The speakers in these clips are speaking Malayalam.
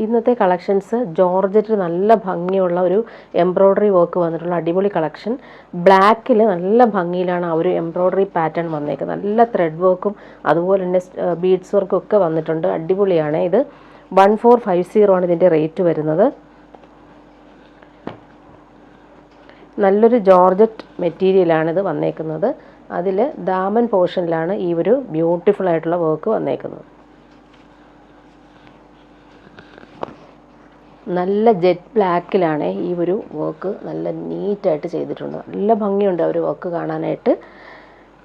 ഇന്നത്തെ കളക്ഷൻസ് ജോർജറ്റിൽ നല്ല ഭംഗിയുള്ള ഒരു എംബ്രോയ്ഡറി വർക്ക് വന്നിട്ടുള്ള അടിപൊളി കളക്ഷൻ. ബ്ലാക്കിൽ നല്ല ഭംഗിയിലാണ് ആ ഒരു എംബ്രോയ്ഡറി പാറ്റേൺ വന്നേക്കുന്നത്. നല്ല ത്രെഡ് വർക്കും അതുപോലെ തന്നെ ബീഡ്സ് വർക്കും ഒക്കെ വന്നിട്ടുണ്ട്. അടിപൊളിയാണ്. ഇത് 1450 ആണ് ഇതിൻ്റെ റേറ്റ് വരുന്നത്. നല്ലൊരു ജോർജറ്റ് മെറ്റീരിയലാണിത് വന്നേക്കുന്നത്. അതിൽ ദാമൻ പോർഷനിലാണ് ഈ ഒരു ബ്യൂട്ടിഫുൾ ആയിട്ടുള്ള വർക്ക് വന്നേക്കുന്നത്. നല്ല ജെറ്റ് ബ്ലാക്കിലാണ് ഈ ഒരു വർക്ക് നല്ല നീറ്റായിട്ട് ചെയ്തിട്ടുണ്ട്. നല്ല ഭംഗിയുണ്ട് ആ ഒരു വർക്ക് കാണാനായിട്ട്.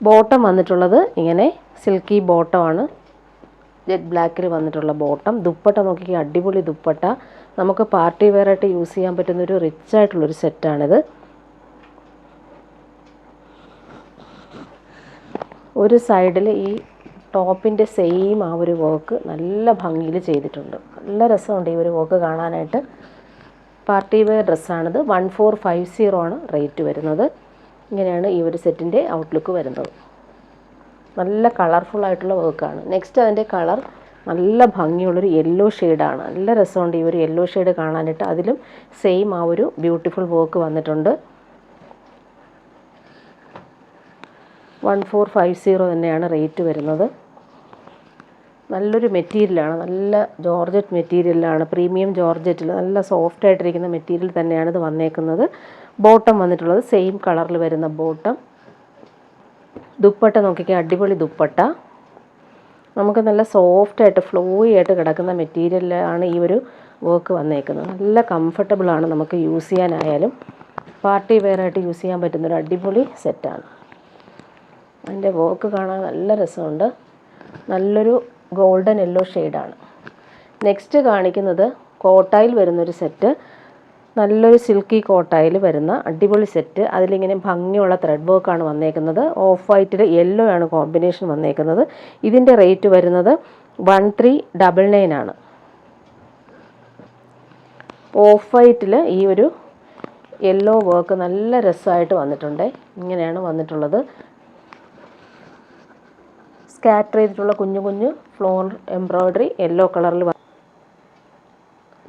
ബോട്ടം വന്നിട്ടുള്ളത് ഇങ്ങനെ സിൽക്കി ബോട്ടമാണ്. ജെറ്റ് ബ്ലാക്കിൽ വന്നിട്ടുള്ള ബോട്ടം. ദുപ്പട്ട നോക്കി, അടിപൊളി ദുപ്പട്ട. നമുക്ക് പാർട്ടി വെയർ ആയിട്ട് യൂസ് ചെയ്യാൻ പറ്റുന്നൊരു റിച്ച് ആയിട്ടുള്ളൊരു സെറ്റാണിത്. ഒരു സൈഡിൽ ഈ ടോപ്പിൻ്റെ സെയിം ആ ഒരു വർക്ക് നല്ല ഭംഗിയിൽ ചെയ്തിട്ടുണ്ട്. നല്ല രസമുണ്ട് ഈ ഒരു വർക്ക് കാണാനായിട്ട്. Party wear ഡ്രസ്സാണിത്. 1450 ആണ് റേറ്റ് വരുന്നത്. ഇങ്ങനെയാണ് ഈ ഒരു സെറ്റിൻ്റെ ഔട്ട്ലുക്ക് വരുന്നത്. നല്ല കളർഫുള്ളായിട്ടുള്ള വർക്കാണ്. നെക്സ്റ്റ് അതിൻ്റെ കളർ നല്ല ഭംഗിയുള്ളൊരു യെല്ലോ ഷെയ്ഡാണ്. നല്ല രസമുണ്ട് ഈ ഒരു യെല്ലോ ഷെയ്ഡ് കാണാനായിട്ട്. അതിലും സെയിം ആ ഒരു ബ്യൂട്ടിഫുൾ വർക്ക് വന്നിട്ടുണ്ട്. 1450 തന്നെയാണ് റേറ്റ് വരുന്നത്. നല്ലൊരു മെറ്റീരിയലാണ്. നല്ല ജോർജറ്റ് മെറ്റീരിയലാണ്. പ്രീമിയം ജോർജറ്റിൽ നല്ല സോഫ്റ്റ് ആയിട്ടിരിക്കുന്ന മെറ്റീരിയൽ തന്നെയാണ് ഇത് വന്നേക്കുന്നത്. ബോട്ടം വന്നിട്ടുള്ളത് സെയിം കളറിൽ വരുന്ന ബോട്ടം. ദുപ്പട്ട നോക്കിക്കാൻ അടിപൊളി ദുപ്പട്ട. നമുക്ക് നല്ല സോഫ്റ്റായിട്ട് ഫ്ലോയി ആയിട്ട് കിടക്കുന്ന മെറ്റീരിയലാണ് ഈ ഒരു വർക്ക് വന്നേക്കുന്നത്. നല്ല കംഫർട്ടബിളാണ്. നമുക്ക് യൂസ് ചെയ്യാനായാലും പാർട്ടി വെയറായിട്ട് യൂസ് ചെയ്യാൻ പറ്റുന്നൊരു അടിപൊളി സെറ്റാണ്. അതിൻ്റെ വർക്ക് കാണാൻ നല്ല രസമുണ്ട്. നല്ലൊരു ഗോൾഡൻ യെല്ലോ ഷെയ്ഡാണ്. നെക്സ്റ്റ് കാണിക്കുന്നത് കോട്ടായിൽ വരുന്നൊരു സെറ്റ്. നല്ലൊരു സിൽക്കി കോട്ടായിൽ വരുന്ന അടിപൊളി സെറ്റ്. അതിലിങ്ങനെ ഭംഗിയുള്ള ത്രെഡ് വർക്കാണ് വന്നേക്കുന്നത്. ഓഫ് വൈറ്റിൽ യെല്ലോ ആണ് കോമ്പിനേഷൻ വന്നേക്കുന്നത്. ഇതിൻ്റെ റേറ്റ് വരുന്നത് 1399 ആണ്. ഓഫ് വൈറ്റിൽ ഈ ഒരു യെല്ലോ വർക്ക് നല്ല രസമായിട്ട് വന്നിട്ടുണ്ട്. ഇങ്ങനെയാണ് വന്നിട്ടുള്ളത്. സ്കാറ്റർ ചെയ്തിട്ടുള്ള കുഞ്ഞു കുഞ്ഞു ഫ്ലോർ എംബ്രോയ്ഡറി യെല്ലോ കളറിൽ.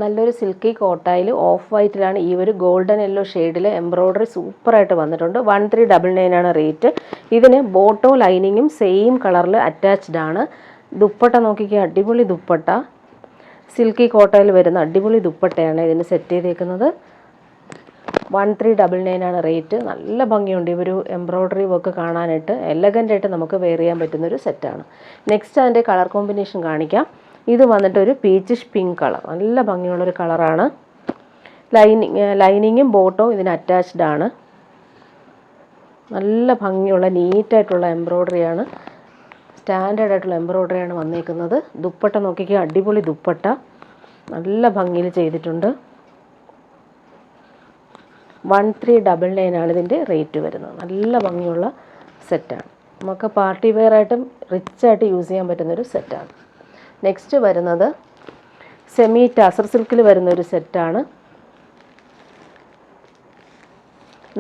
നല്ലൊരു സിൽക്കി കോട്ടായിൽ ഓഫ് വൈറ്റിലാണ് ഈ ഒരു ഗോൾഡൻ യെല്ലോ ഷെയ്ഡിൽ എംബ്രോയ്ഡറി സൂപ്പറായിട്ട് വന്നിട്ടുണ്ട്. 1399 ആണ് റേറ്റ്. ഇതിന് ബോട്ടോ ലൈനിങ്ങും സെയിം കളറിൽ അറ്റാച്ച്ഡ് ആണ്. ദുപ്പട്ട നോക്കിക്കുക, അടിപൊളി ദുപ്പട്ട. സിൽക്കി കോട്ടായിൽ വരുന്ന അടിപൊളി ദുപ്പട്ടയാണ് ഇതിന് സെറ്റ് ചെയ്തേക്കുന്നത്. 1399 ആണ് റേറ്റ്. നല്ല ഭംഗിയുണ്ട് ഈ ഒരു എംബ്രോയ്ഡറി വർക്ക് കാണാനായിട്ട്. എലഗൻ്റായിട്ട് നമുക്ക് വെയർ ചെയ്യാൻ പറ്റുന്നൊരു സെറ്റാണ്. നെക്സ്റ്റ് അതിൻ്റെ കളർ കോമ്പിനേഷൻ കാണിക്കാം. ഇത് വന്നിട്ട് ഒരു പീച്ചിഷ് പിങ്ക് കളർ. നല്ല ഭംഗിയുള്ളൊരു കളറാണ്. ലൈനിങ്ങും ബോട്ടവും ഇതിന് അറ്റാച്ച്ഡ് ആണ്. നല്ല ഭംഗിയുള്ള നീറ്റായിട്ടുള്ള എംബ്രോയ്ഡറിയാണ്. സ്റ്റാൻഡേർഡ് ആയിട്ടുള്ള എംബ്രോയ്ഡറിയാണ് വന്നേക്കുന്നത്. ദുപ്പട്ട നോക്കിക്കുക, അടിപൊളി ദുപ്പട്ട. നല്ല ഭംഗിയിൽ ചെയ്തിട്ടുണ്ട്. 1399 ആണ് ഇതിൻ്റെ റേറ്റ് വരുന്നത്. നല്ല ഭംഗിയുള്ള സെറ്റാണ്. നമുക്ക് പാർട്ടി വെയർ ആയിട്ടും റിച്ചായിട്ട് യൂസ് ചെയ്യാൻ പറ്റുന്നൊരു സെറ്റാണ്. നെക്സ്റ്റ് വരുന്നത് സെമി ടസർ സിൽക്കിൽ വരുന്നൊരു സെറ്റാണ്.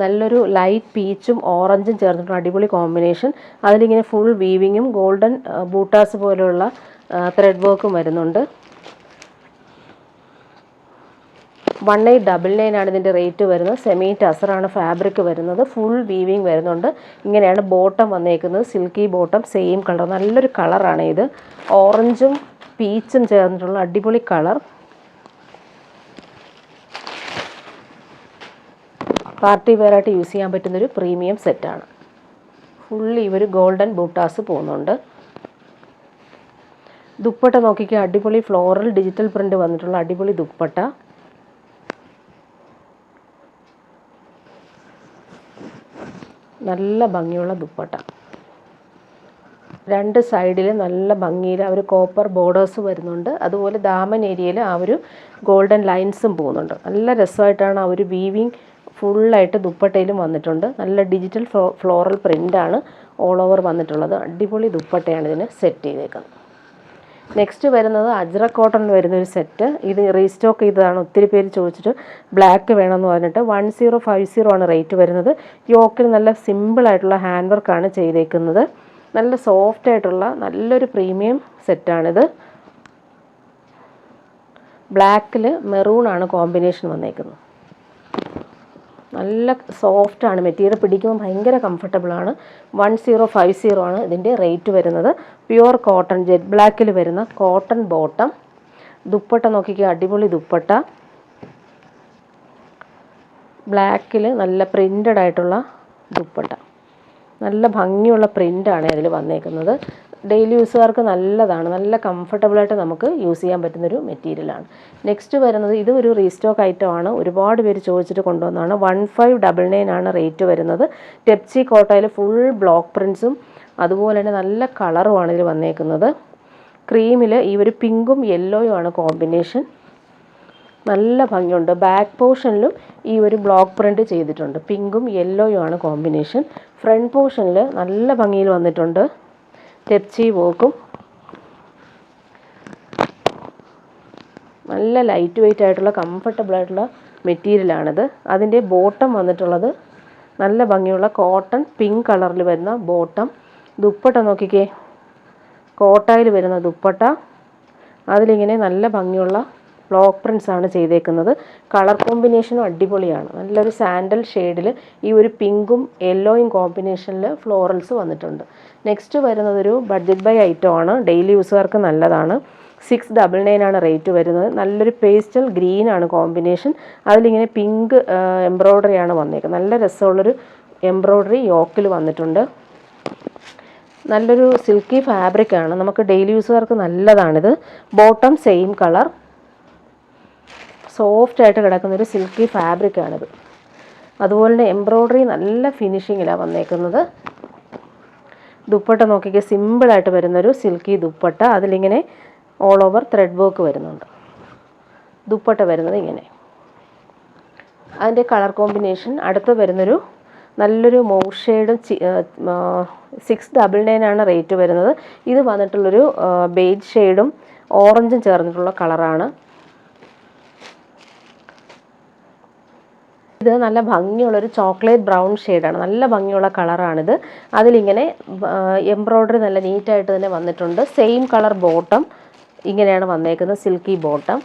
നല്ലൊരു ലൈറ്റ് പീച്ചും ഓറഞ്ചും ചേർന്നിട്ടുള്ള അടിപൊളി കോമ്പിനേഷൻ. അതിലിങ്ങനെ ഫുൾ വീവിങ്ങും ഗോൾഡൻ ബൂട്ടാസ് പോലെയുള്ള ത്രെഡ് വർക്കും വരുന്നുണ്ട്. 1899 ആണ് ഇതിൻ്റെ റേറ്റ് വരുന്നത്. സെമി ടസറാണ് ഫാബ്രിക് വരുന്നത്. ഫുൾ വീവിങ് വരുന്നുണ്ട്. ഇങ്ങനെയാണ് ബോട്ടം വന്നേക്കുന്നത്. Silky bottom same colour. നല്ലൊരു കളറാണ് ഇത്. ഓറഞ്ചും പീച്ചും ചേർന്നിട്ടുള്ള അടിപൊളി കളർ. പാർട്ടി വെയറായിട്ട് യൂസ് ചെയ്യാൻ പറ്റുന്നൊരു പ്രീമിയം സെറ്റാണ്. ഫുള്ളി ഇവർ ഗോൾഡൻ ബൂട്ടാസ് പോകുന്നുണ്ട്. ദുപ്പട്ട നോക്കിക്കുക, അടിപൊളി ഫ്ലോറൽ ഡിജിറ്റൽ പ്രിൻ്റ് വന്നിട്ടുള്ള അടിപൊളി ദുപ്പട്ട. നല്ല ഭംഗിയുള്ള ദുപ്പട്ട. രണ്ട് സൈഡിൽ നല്ല ഭംഗിയിൽ ആ ഒരു കോപ്പർ ബോർഡേഴ്സ് വരുന്നുണ്ട്. അതുപോലെ ദാമൻ ഏരിയയിൽ ആ ഒരു ഗോൾഡൻ ലൈൻസും പോകുന്നുണ്ട്. നല്ല രസമായിട്ടാണ് ആ ഒരു വീവിങ് ഫുള്ളായിട്ട് ദുപ്പട്ടയിലും വന്നിട്ടുണ്ട്. നല്ല ഡിജിറ്റൽ ഫ്ലോറൽ പ്രിൻ്റാണ് ഓൾ ഓവർ വന്നിട്ടുള്ളത്. അടിപൊളി ദുപ്പട്ടയാണ് ഇതിന് സെറ്റ് ചെയ്തേക്കുന്നത്. നെക്സ്റ്റ് വരുന്നത് അജ്രക് കോട്ടണിൽ വരുന്നൊരു സെറ്റ്. ഇത് റീസ്റ്റോക്ക് ചെയ്തതാണ്. ഒത്തിരി പേര് ചോദിച്ചിട്ട് ബ്ലാക്ക് വേണമെന്ന് പറഞ്ഞിട്ട് 1050 ആണ് റേറ്റ് വരുന്നത്. യോക്കിൽ നല്ല സിമ്പിളായിട്ടുള്ള ഹാൻഡ് വർക്കാണ് ചെയ്തേക്കുന്നത്. നല്ല സോഫ്റ്റ് ആയിട്ടുള്ള നല്ലൊരു പ്രീമിയം സെറ്റാണിത്. ബ്ലാക്കിൽ മെറൂണാണ് കോമ്പിനേഷൻ വന്നേക്കുന്നത്. നല്ല സോഫ്റ്റാണ് മെറ്റീരിയൽ, പിടിക്കുമ്പോൾ ഭയങ്കര കംഫർട്ടബിളാണ്. 1050 ആണ് ഇതിൻ്റെ റേറ്റ് വരുന്നത്. പ്യുവർ കോട്ടൺ, ജെറ്റ് ബ്ലാക്കിൽ വരുന്ന കോട്ടൺ ബോട്ടം. ദുപ്പട്ട നോക്കിക്കുക, അടിപൊളി ദുപ്പട്ട. ബ്ലാക്കിൽ നല്ല പ്രിൻ്റഡ് ആയിട്ടുള്ള ദുപ്പട്ട, നല്ല ഭംഗിയുള്ള പ്രിൻ്റാണ് അതിൽ വന്നേക്കുന്നത്. ഡെയിലി യൂസുകാർക്ക് നല്ലതാണ്, നല്ല കംഫർട്ടബിളായിട്ട് നമുക്ക് യൂസ് ചെയ്യാൻ പറ്റുന്നൊരു മെറ്റീരിയലാണ്. നെക്സ്റ്റ് വരുന്നത്, ഇത് ഒരു റീസ്റ്റോക്ക് ഐറ്റമാണ്, ഒരുപാട് പേര് ചോദിച്ചിട്ട് കൊണ്ടുവന്നതാണ്. 1599 ആണ് റേറ്റ് വരുന്നത്. ടെപ്സി കോട്ടയിൽ ഫുൾ ബ്ലോക്ക് പ്രിൻസും അതുപോലെ തന്നെ നല്ല കളറുമാണ് ഇതിൽ വന്നേക്കുന്നത്. ക്രീമിൽ ഈ ഒരു പിങ്കും യെല്ലോയും ആണ് കോമ്പിനേഷൻ. നല്ല ഭംഗിയുണ്ട്. ബാക്ക് പോർഷനിലും ഈ ഒരു ബ്ലോക്ക് പ്രിൻ്റ് ചെയ്തിട്ടുണ്ട്. പിങ്കും യെല്ലോയും ആണ് കോമ്പിനേഷൻ. ഫ്രണ്ട് പോർഷനിൽ നല്ല ഭംഗിയിൽ വന്നിട്ടുണ്ട്. ടെപ്സി വർക്കും, നല്ല ലൈറ്റ് വെയ്റ്റ് ആയിട്ടുള്ള കംഫർട്ടബിൾ ആയിട്ടുള്ള മെറ്റീരിയലാണിത്. അതിൻ്റെ ബോട്ടം വന്നിട്ടുള്ളത് നല്ല ഭംഗിയുള്ള കോട്ടൺ പിങ്ക് കളറിൽ വരുന്ന ബോട്ടം. ദുപ്പട്ട നോക്കിക്കേ, കോട്ടായിൽ വരുന്ന ദുപ്പട്ട. അതിലിങ്ങനെ നല്ല ഭംഗിയുള്ള ബ്ലോക്ക് പ്രിൻസ് ആണ് ചെയ്തേക്കുന്നത്. കളർ കോമ്പിനേഷനും അടിപൊളിയാണ്. നല്ലൊരു സാൻഡൽ ഷെയ്ഡിൽ ഈ ഒരു പിങ്കും യെല്ലോയും കോമ്പിനേഷനിൽ ഫ്ലോറൽസ് വന്നിട്ടുണ്ട്. നെക്സ്റ്റ് വരുന്നതൊരു ബഡ്ജറ്റ് ബൈ ഐറ്റം ആണ്, ഡെയിലി യൂസുകാർക്ക് നല്ലതാണ്. 699 ആണ് റേറ്റ് വരുന്നത്. നല്ലൊരു പേസ്റ്റൽ ഗ്രീൻ ആണ് കോമ്പിനേഷൻ. അതിലിങ്ങനെ പിങ്ക് എംബ്രോയ്ഡറി ആണ് വന്നേക്കുന്നത്. നല്ല രസമുള്ളൊരു എംബ്രോയ്ഡറി യോക്കിൽ വന്നിട്ടുണ്ട്. നല്ലൊരു സിൽക്കി ഫാബ്രിക്കാണ്, നമുക്ക് ഡെയിലി യൂസുകാർക്ക് നല്ലതാണിത്. ബോട്ടം സെയിം കളർ, സോഫ്റ്റായിട്ട് കിടക്കുന്നൊരു സിൽക്കി ഫാബ്രിക്കാണിത്. അതുപോലെ തന്നെ എംബ്രോയ്ഡറി നല്ല ഫിനിഷിങ്ങിലാണ് വന്നേക്കുന്നത്. ദുപ്പട്ട നോക്കിക്കുക, സിമ്പിളായിട്ട് വരുന്നൊരു സിൽക്കി ദുപ്പട്ട. അതിലിങ്ങനെ ഓൾ ഓവർ ത്രെഡ് വർക്ക് വരുന്നുണ്ട്. ദുപ്പട്ട വരുന്നത് ഇങ്ങനെ. അതിൻ്റെ കളർ കോമ്പിനേഷൻ അടുത്ത് വരുന്നൊരു നല്ലൊരു മൗ ഷെയ്ഡും 699 ആണ് റേറ്റ് വരുന്നത്. ഇത് വന്നിട്ടുള്ളൊരു ബേജ് ഷെയ്ഡും ഓറഞ്ചും ചേർന്നിട്ടുള്ള കളറാണ്. ഇത് നല്ല ഭംഗിയുള്ളൊരു ചോക്ലേറ്റ് ബ്രൗൺ ഷെയ്ഡാണ്, നല്ല ഭംഗിയുള്ള കളറാണിത്. അതിലിങ്ങനെ എംബ്രോയ്ഡറി നല്ല നീറ്റായിട്ട് തന്നെ വന്നിട്ടുണ്ട്. സെയിം കളർ ബോട്ടം ഇങ്ങനെയാണ് വന്നേക്കുന്നത്, സിൽക്കി ബോട്ടം.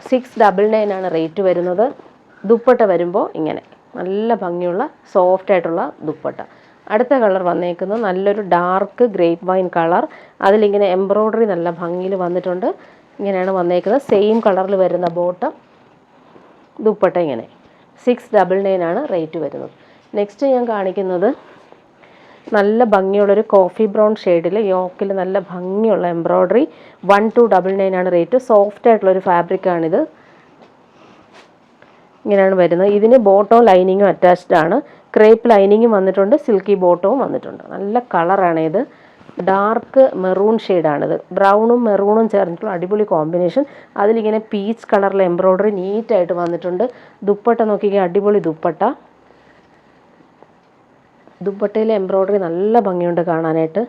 699 ആണ് റേറ്റ് വരുന്നത്. ദുപ്പട്ട വരുമ്പോൾ ഇങ്ങനെ നല്ല ഭംഗിയുള്ള സോഫ്റ്റ് ആയിട്ടുള്ള ദുപ്പട്ട. അടുത്ത കളർ വന്നേക്കുന്നത് നല്ലൊരു ഡാർക്ക് ഗ്രേപ്പ് വൈൻ കളർ. അതിലിങ്ങനെ എംബ്രോയ്ഡറി നല്ല ഭംഗിയിൽ വന്നിട്ടുണ്ട്. ഇങ്ങനെയാണ് വന്നേക്കുന്നത്. സെയിം കളറിൽ വരുന്ന ബോട്ടം, ദുപ്പട്ട ഇങ്ങനെ. 699 ആണ് റേറ്റ് വരുന്നത്. നെക്സ്റ്റ് ഞാൻ കാണിക്കുന്നത് നല്ല ഭംഗിയുള്ളൊരു കോഫി ബ്രൗൺ ഷെയ്ഡിൽ യോക്കിൽ നല്ല ഭംഗിയുള്ള എംബ്രോയ്ഡറി. 1299 ആണ് റേറ്റ്. സോഫ്റ്റ് ആയിട്ടുള്ളൊരു ഫാബ്രിക്കാണിത്. ഇങ്ങനെയാണ് വരുന്നത്. ഇതിന് ബോട്ടവും ലൈനിങ്ങും അറ്റാച്ച്ഡ് ആണ്. ക്രേപ്പ് ലൈനിങ്ങും വന്നിട്ടുണ്ട്, സിൽക്കി ബോട്ടവും വന്നിട്ടുണ്ട്. നല്ല കളറാണ് ഇത്. Dark maroon ഷെയ്ഡാണിത്. ബ്രൗണും മെറൂണും ചേർന്നിട്ടുള്ള അടിപൊളി കോമ്പിനേഷൻ. അതിലിങ്ങനെ പീച്ച് കളറിലെ എംബ്രോയ്ഡറി നീറ്റായിട്ട് വന്നിട്ടുണ്ട്. ദുപ്പട്ട നോക്കിക്കുക, അടിപൊളി ദുപ്പട്ട. ദുപ്പട്ടയിലെ എംബ്രോയ്ഡറി നല്ല ഭംഗിയുണ്ട് കാണാനായിട്ട്.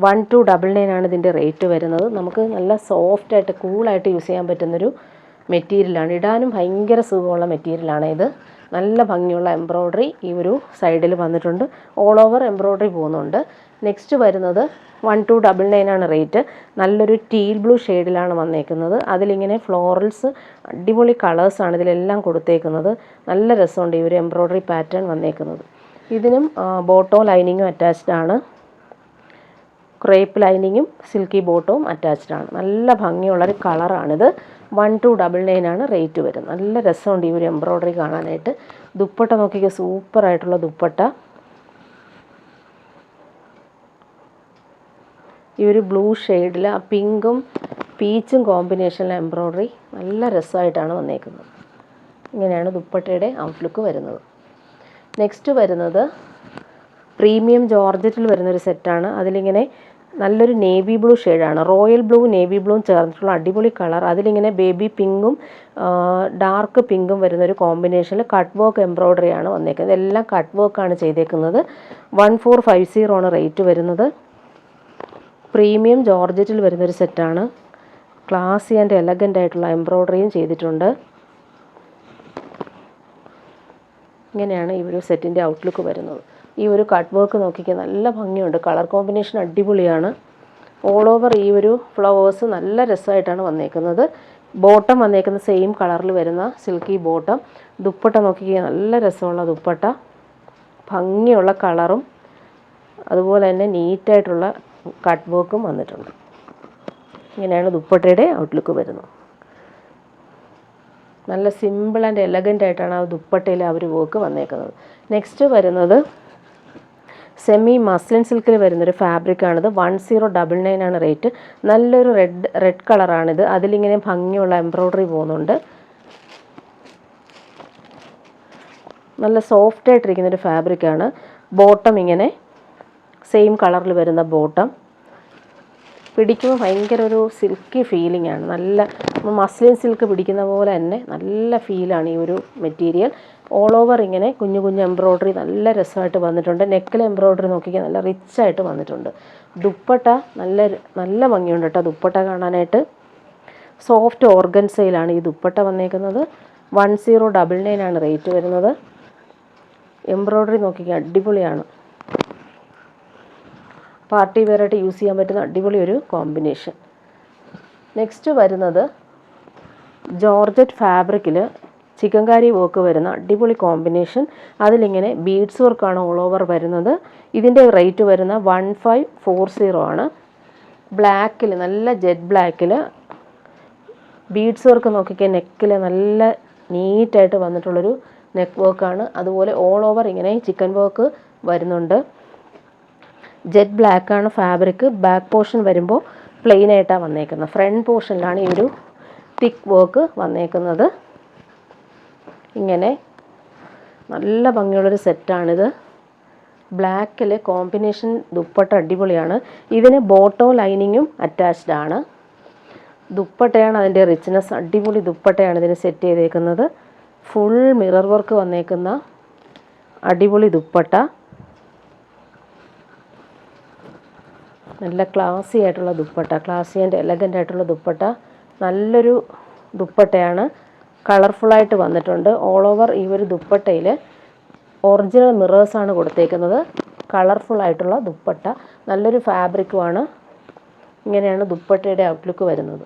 1299 ആണ് ഇതിൻ്റെ റേറ്റ് വരുന്നത്. നമുക്ക് നല്ല സോഫ്റ്റായിട്ട് കൂളായിട്ട് യൂസ് ചെയ്യാൻ പറ്റുന്നൊരു മെറ്റീരിയലാണ്. ഇടാനും ഭയങ്കര സുഖമുള്ള മെറ്റീരിയലാണ് ഇത്. നല്ല ഭംഗിയുള്ള എംബ്രോയ്ഡറി ഈ ഒരു സൈഡിൽ വന്നിട്ടുണ്ട്. ഓൾ ഓവർ എംബ്രോയ്ഡറി പോകുന്നുണ്ട്. നെക്സ്റ്റ് വരുന്നത് 1299 ആണ് റേറ്റ്. നല്ലൊരു ടീൽ ബ്ലൂ ഷെയ്ഡിലാണ് വന്നേക്കുന്നത്. അതിലിങ്ങനെ ഫ്ലോറൽസ് അടിപൊളി കളേഴ്സാണ് ഇതിലെല്ലാം കൊടുത്തേക്കുന്നത്. നല്ല രസമുണ്ട് ഈ ഒരു എംബ്രോയ്ഡറി പാറ്റേൺ വന്നേക്കുന്നത്. ഇതിനും ബോട്ടോ ലൈനിങ്ങും അറ്റാച്ച്ഡ് ആണ്. ക്രേപ്പ് ലൈനിങ്ങും സിൽക്കി ബോട്ടവും അറ്റാച്ച്ഡ് ആണ്. നല്ല ഭംഗിയുള്ളൊരു കളറാണിത്. 1299 ആണ് റേറ്റ് വരുന്നത്. നല്ല രസമുണ്ട് ഈ ഒരു എംബ്രോയ്ഡറി കാണാനായിട്ട്. ദുപ്പട്ട നോക്കിക്കുക, സൂപ്പറായിട്ടുള്ള ദുപ്പട്ട. ഈ ഒരു ബ്ലൂ ഷെയ്ഡിൽ ആ പിങ്കും പീച്ചും കോമ്പിനേഷനിലെ എംബ്രോയ്ഡറി നല്ല രസമായിട്ടാണ് വന്നേക്കുന്നത്. ഇങ്ങനെയാണ് ദുപ്പട്ടയുടെ ഔട്ട്ലുക്ക് വരുന്നത്. നെക്സ്റ്റ് വരുന്നത് പ്രീമിയം ജോർജറ്റിൽ വരുന്നൊരു സെറ്റാണ്. അതിലിങ്ങനെ നല്ലൊരു നേവി ബ്ലൂ ഷെയ്ഡാണ്. റോയൽ ബ്ലൂ നേവി ബ്ലൂവും ചേർന്നിട്ടുള്ള അടിപൊളി കളർ. അതിലിങ്ങനെ ബേബി പിങ്കും ഡാർക്ക് പിങ്കും വരുന്നൊരു കോമ്പിനേഷനിൽ കട്ട് വർക്ക് എംബ്രോയ്ഡറിയാണ് വന്നേക്കുന്നത്. ഇതെല്ലാം കട്ട് വർക്കാണ് ചെയ്തേക്കുന്നത്. 1450 ആണ് റേറ്റ് വരുന്നത്. പ്രീമിയം ജോർജറ്റിൽ വരുന്നൊരു സെറ്റാണ്. ക്ലാസി ആൻഡ് എലഗൻ്റ് ആയിട്ടുള്ള എംബ്രോയ്ഡറിയും ചെയ്തിട്ടുണ്ട്. ഇങ്ങനെയാണ് ഈ ഒരു സെറ്റിൻ്റെ ഔട്ട്ലുക്ക് വരുന്നത്. ഈ ഒരു കട്ട് വർക്ക് നോക്കിക്കാൻ നല്ല ഭംഗിയുണ്ട്. കളർ കോമ്പിനേഷൻ അടിപൊളിയാണ്. ഓൾ ഓവർ ഈ ഒരു ഫ്ലവേഴ്സ് നല്ല രസമായിട്ടാണ് വന്നേക്കുന്നത്. ബോട്ടം വന്നേക്കുന്ന സെയിം കളറിൽ വരുന്ന സിൽക്കി ബോട്ടം. ദുപ്പട്ട നോക്കിക്കഴിഞ്ഞാൽ നല്ല രസമുള്ള ദുപ്പട്ട, ഭംഗിയുള്ള കളറും അതുപോലെ തന്നെ നീറ്റായിട്ടുള്ള കട്ട് വർക്കും വന്നിട്ടുണ്ട്. ഇങ്ങനെയാണ് ദുപ്പട്ടയുടെ ഔട്ട്ലുക്ക് വരുന്നത്. നല്ല സിമ്പിൾ ആൻഡ് എലഗൻ്റ് ആയിട്ടാണ് ആ ദുപ്പട്ടയിൽ ആ ഒരു വർക്ക് വന്നേക്കുന്നത്. നെക്സ്റ്റ് വരുന്നത് സെമി മസ്ലിൻ സിൽക്കിൽ വരുന്നൊരു ഫാബ്രിക്കാണിത്. 1099 ആണ് റേറ്റ്. നല്ലൊരു റെഡ് കളറാണിത്. അതിലിങ്ങനെ ഭംഗിയുള്ള എംബ്രോയ്ഡറി പോകുന്നുണ്ട്. നല്ല സോഫ്റ്റ് ആയിട്ടിരിക്കുന്നൊരു ഫാബ്രിക്കാണ്. ബോട്ടം ഇങ്ങനെ സെയിം കളറിൽ വരുന്ന ബോട്ടം. പിടിക്കുമ്പോൾ ഭയങ്കര ഒരു സിൽക്കി ഫീലിംഗ് ആണ്. നല്ല മസ്ലിൻ സിൽക്ക് പിടിക്കുന്ന പോലെ തന്നെ നല്ല ഫീലാണ് ഈ ഒരു മെറ്റീരിയൽ. ഓൾ ഓവർ ഇങ്ങനെ കുഞ്ഞു കുഞ്ഞു എംബ്രോയ്ഡറി നല്ല രസമായിട്ട് വന്നിട്ടുണ്ട്. നെക്കിൽ എംബ്രോയ്ഡറി നോക്കിക്കാൻ നല്ല റിച്ചായിട്ട് വന്നിട്ടുണ്ട്. ദുപ്പട്ട നല്ല ഭംഗിയുണ്ട് കേട്ടോ ദുപ്പട്ട കാണാനായിട്ട്. സോഫ്റ്റ് ഓർഗൻസയിലാണ് ഈ ദുപ്പട്ട വന്നേക്കുന്നത്. 1099 ആണ് റേറ്റ് വരുന്നത്. എംബ്രോയ്ഡറി നോക്കിക്കാൻ അടിപൊളിയാണ്. പാർട്ടി വെയറായിട്ട് യൂസ് ചെയ്യാൻ പറ്റുന്ന അടിപൊളി ഒരു കോമ്പിനേഷൻ. നെക്സ്റ്റ് വരുന്നത് ജോർജറ്റ് ഫാബ്രിക്കിൽ ചിക്കൻകാരി വർക്ക് വരുന്ന അടിപൊളി കോമ്പിനേഷൻ. അതിലിങ്ങനെ ബീഡ്സ് വർക്കാണ് ഓൾ ഓവർ വരുന്നത്. ഇതിൻ്റെ റേറ്റ് വരുന്ന 1540 ആണ്. ബ്ലാക്കിൽ നല്ല ജെറ്റ് ബ്ലാക്കിൽ ബീഡ്സ് വർക്ക് നോക്കിക്കാൻ നെക്കിൽ നല്ല നീറ്റായിട്ട് വന്നിട്ടുള്ളൊരു നെക്ക് വർക്കാണ്. അതുപോലെ ഓൾ ഓവർ ഇങ്ങനെ ചിക്കൻ വർക്ക് വരുന്നുണ്ട്. ജെറ്റ് ബ്ലാക്കാണ് ഫാബ്രിക്. ബാക്ക് പോർഷൻ വരുമ്പോൾ പ്ലെയിൻ ആയിട്ടാണ് വന്നേക്കുന്നത്. ഫ്രണ്ട് പോർഷനിലാണ് ഈ ഒരു തിക്ക് വർക്ക് വന്നേക്കുന്നത്. ഇങ്ങനെ നല്ല ഭംഗിയുള്ളൊരു സെറ്റാണിത്. ബ്ലാക്കിൽ കോമ്പിനേഷൻ ദുപ്പട്ട അടിപൊളിയാണ്. ഇതിന് ബോട്ടോ ലൈനിങ്ങും അറ്റാച്ച്ഡ് ആണ്. ദുപ്പട്ടയാണ് അതിൻ്റെ റിച്ച്നെസ്. അടിപൊളി ദുപ്പട്ടയാണ് ഇതിന് സെറ്റ് ചെയ്തേക്കുന്നത്. ഫുൾ മിറർ വർക്ക് വന്നേക്കുന്ന അടിപൊളി ദുപ്പട്ട. നല്ല ക്ലാസി ആയിട്ടുള്ള ദുപ്പട്ട, ക്ലാസി ആൻഡ് എലഗൻ്റ് ആയിട്ടുള്ള ദുപ്പട്ട. നല്ലൊരു ദുപ്പട്ടയാണ്. കളർഫുള്ളായിട്ട് വന്നിട്ടുണ്ട്. ഓൾ ഓവർ ഈ ഒരു ദുപ്പട്ടയിൽ ഒറിജിനൽ മിറേഴ്സാണ് കൊടുത്തേക്കുന്നത്. കളർഫുള്ളായിട്ടുള്ള ദുപ്പട്ട, നല്ലൊരു ഫാബ്രിക്കുമാണ്. ഇങ്ങനെയാണ് ദുപ്പട്ടയുടെ ഔട്ട്ലുക്ക് വരുന്നത്.